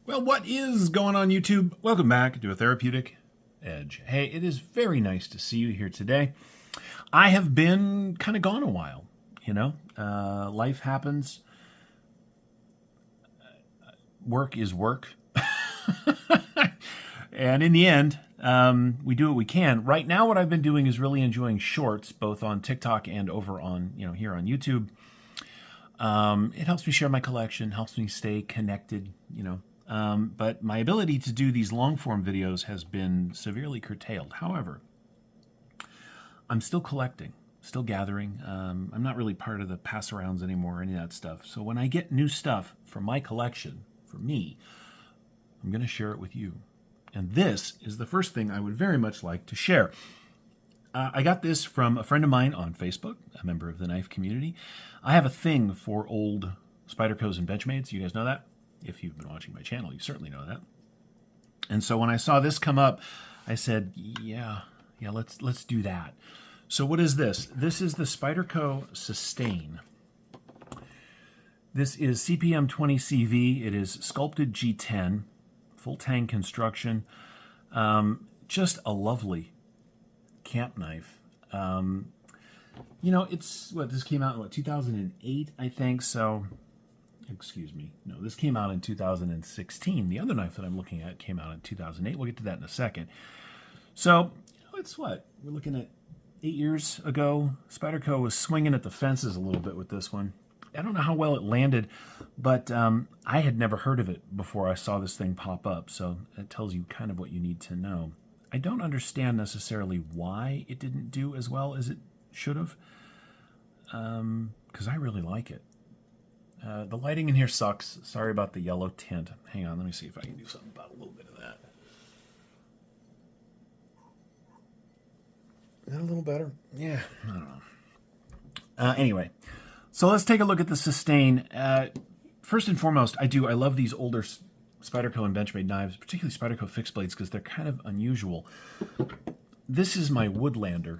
Well, what is going on, YouTube? Welcome back to A Therapeutic Edge. Hey, it is very nice to see you here today. I have been kind of gone a while, you know. Life happens. Work is work. And in the end, we do what we can. Right now, what I've been doing is really enjoying shorts, both on TikTok and over on, here on YouTube. It helps me share my collection, helps me stay connected, but my ability to do these long-form videos has been severely curtailed. However, I'm still collecting, still gathering. I'm not really part of the pass-arounds anymore or any of that stuff. So when I get new stuff from my collection, for me, I'm going to share it with you. And this is the first thing I would very much like to share. I got this from a friend of mine on Facebook, a member of the knife community. I have a thing for old Spydercos and Benchmades. You guys know that? If you've been watching my channel, you certainly know that. And so when I saw this come up, I said, yeah, let's do that. So what is this? This is the Spyderco Sustain. This is CPM 20 CV. It is sculpted G10, full tang construction. Just a lovely camp knife. It's this came out in 2008, I think. So, excuse me. No, this came out in 2016. The other knife that I'm looking at came out in 2008. We'll get to that in a second. So, it's we're looking at 8 years ago. Spyderco was swinging at the fences a little bit with this one. I don't know how well it landed, but I had never heard of it before I saw this thing pop up. So it tells you kind of what you need to know. I don't understand necessarily why it didn't do as well as it should have, because I really like it. The lighting in here sucks. Sorry about the yellow tint. Hang on, let me see if I can do something about a little bit of that. Is that a little better? Yeah, I don't know. Anyway, so let's take a look at the Sustain. First and foremost, I love these older Spyderco and Benchmade knives, particularly Spyderco fixed blades, because they're kind of unusual. This is my Woodlander.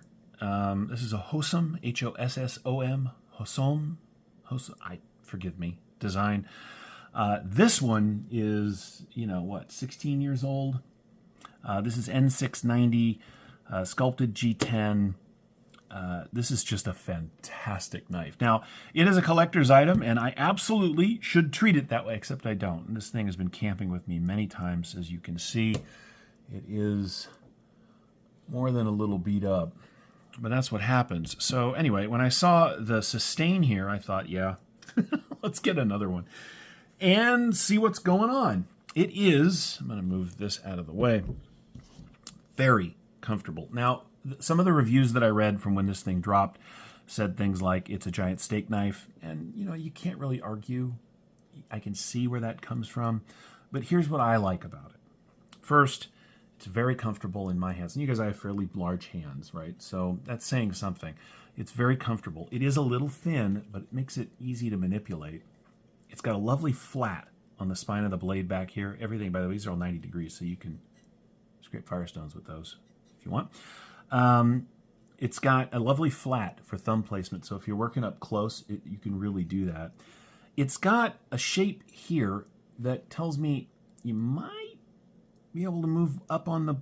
This is a Hosom, H-O-S-S-O-M, Hosom, forgive me, design. This one is, 16 years old. This is N690, sculpted G10. This is just a fantastic knife. Now, it is a collector's item, and I absolutely should treat it that way, except I don't. This thing has been camping with me many times, as you can see. It is more than a little beat up, but that's what happens. So anyway, when I saw the Sustain here, I thought, yeah, let's get another one and see what's going on. It is, I'm going to move this out of the way, very comfortable. Now, some of the reviews that I read from when this thing dropped said things like it's a giant steak knife, and you can't really argue. I can see where that comes from, but here's what I like about it. First, it's very comfortable in my hands, and you guys, I have fairly large hands, right? So that's saying something. It's very comfortable. It is a little thin, but it makes it easy to manipulate. It's got a lovely flat on the spine of the blade back here. Everything, by the way, these are all 90 degrees, so you can scrape Firestones with those if you want. It's got a lovely flat for thumb placement, so if you're working up close, you can really do that. It's got a shape here that tells me you might be able to move up on the,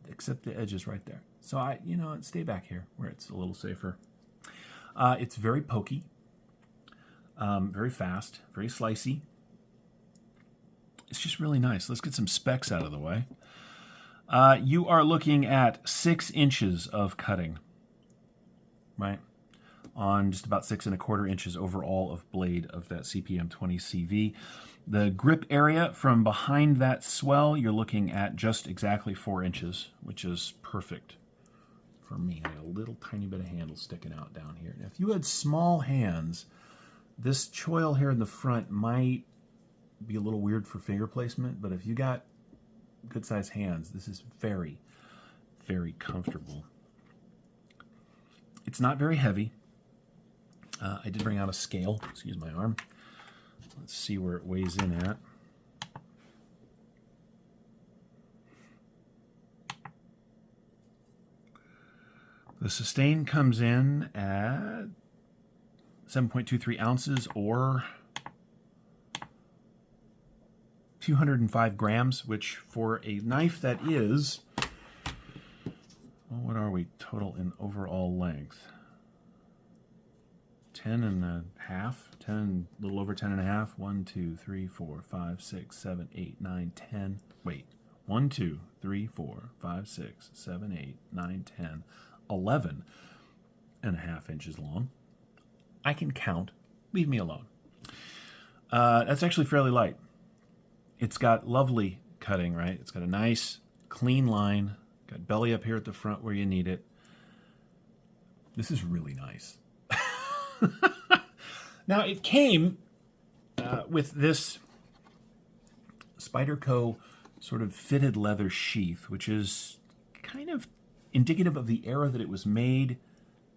except the edges right there. So stay back here where it's a little safer. It's very pokey, very fast, very slicey. It's just really nice. Let's get some specs out of the way. You are looking at 6 inches of cutting, right? On just about 6 1/4 inches overall of blade of that CPM 20 CV. The grip area from behind that swell, you're looking at just exactly 4 inches, which is perfect for me. I got a little tiny bit of handle sticking out down here. Now, if you had small hands, this choil here in the front might be a little weird for finger placement, but if you got good sized hands, this is very, very comfortable. It's not very heavy. I did bring out a scale. Excuse my arm. Let's see where it weighs in at. The Sustain comes in at 7.23 ounces, or 205 grams, which for a knife that is, well, what are we total in overall length? 10 and a half, 10, a little over 10 and a half. 1, 2, 3, 4, 5, 6, 7, 8, 9, 10. Wait, 1, 2, 3, 4, 5, 6, 7, 8, 9, 10, 11 and a half inches long. I can count. Leave me alone. That's actually fairly light. It's got lovely cutting, right? It's got a nice, clean line. Got belly up here at the front where you need it. This is really nice. Now, it came with this Spyderco sort of fitted leather sheath, which is kind of indicative of the era that it was made.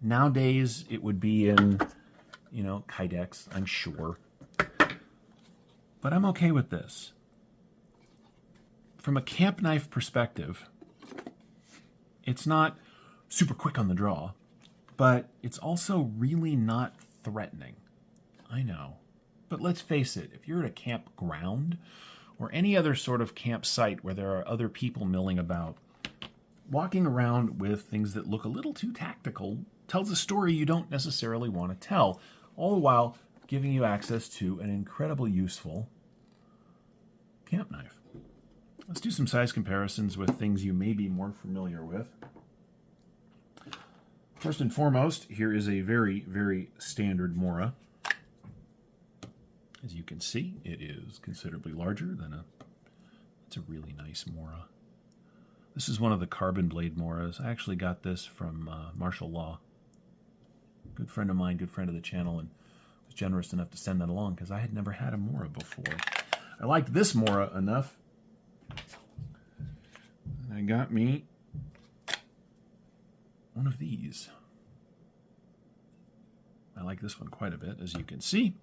Nowadays, it would be in, you know, Kydex, I'm sure. But I'm okay with this. From a camp knife perspective, it's not super quick on the draw, but it's also really not threatening. I know. But let's face it, if you're at a campground or any other sort of campsite where there are other people milling about, walking around with things that look a little too tactical tells a story you don't necessarily want to tell, all the while giving you access to an incredibly useful camp knife. Let's do some size comparisons with things you may be more familiar with. First and foremost, here is a very, very standard Mora. As you can see, it is considerably larger than it's a really nice Mora. This is one of the carbon blade Moras. I actually got this from Martial Law. Good friend of mine, good friend of the channel, and was generous enough to send that along because I had never had a Mora before. I liked this Mora enough. And I got me one of these. I like this one quite a bit. As you can see,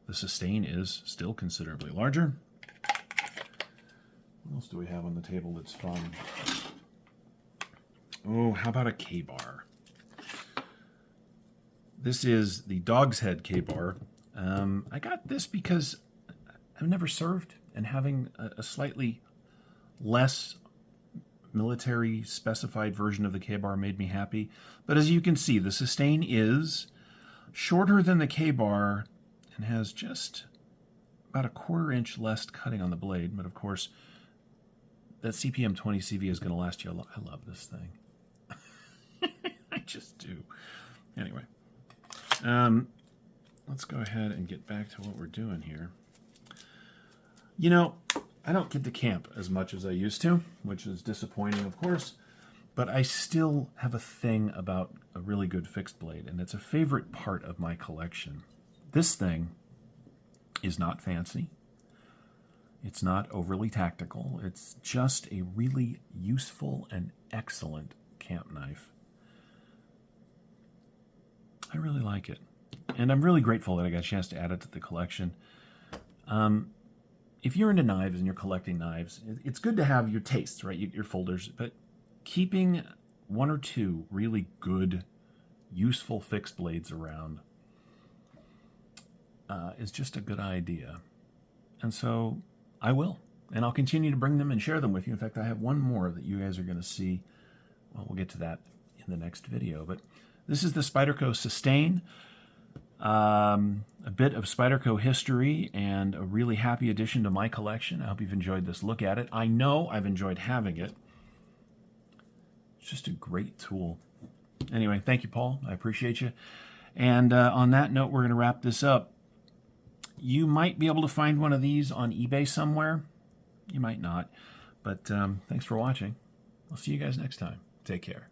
the Sustain is still considerably larger. What else do we have on the table that's fun? Oh, how about a K-bar? This is the Dog's Head K-bar. I got this because I've never served, and having a slightly less military specified version of the K-bar made me happy. But as you can see, the Sustain is shorter than the K-bar and has just about a 1/4 inch less cutting on the blade. But of course, that CPM 20 CV is going to last you a lot. I love this thing. I just do. Anyway, let's go ahead and get back to what we're doing here. You know, I don't get to camp as much as I used to, which is disappointing, of course, but I still have a thing about a really good fixed blade, and it's a favorite part of my collection. This thing is not fancy. It's not overly tactical. It's just a really useful and excellent camp knife. I really like it, and I'm really grateful that I got a chance to add it to the collection. If you're into knives and you're collecting knives, it's good to have your tastes, right? Your folders, but keeping 1 or 2 really good, useful fixed blades around is just a good idea. And so I will, and I'll continue to bring them and share them with you. In fact, I have one more that you guys are going to see. Well, we'll get to that in the next video, but this is the Spyderco Sustain. A bit of Spyderco history and a really happy addition to my collection. I hope you've enjoyed this look at it. I know I've enjoyed having it. It's just a great tool. Anyway, thank you, Paul. I appreciate you. And on that note, we're going to wrap this up. You might be able to find one of these on eBay somewhere. You might not. But thanks for watching. I'll see you guys next time. Take care.